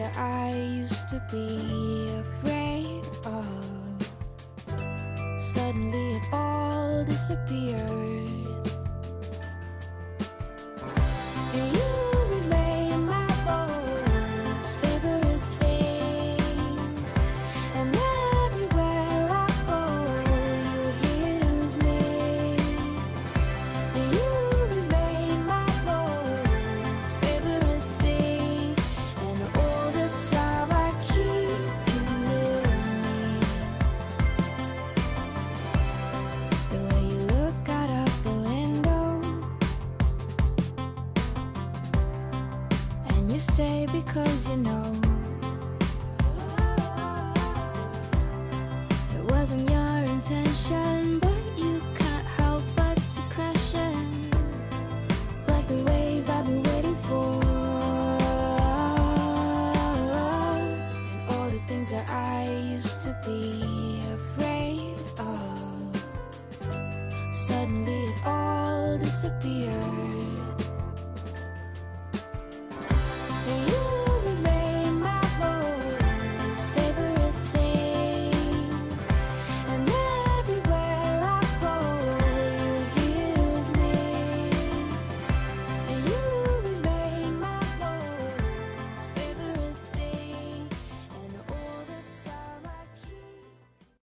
that I used to be afraid of, suddenly it all disappeared. And you remain my most favorite thing, and everywhere I go, you're here with me. And you remain my most favorite thing, and all the time I keep you near me. The way you look out of the window, and you stay because you know it wasn't your intention, but you can't help but to crash in, like the wave I've been waiting for. And all the things that I used to be afraid of, suddenly it all disappeared.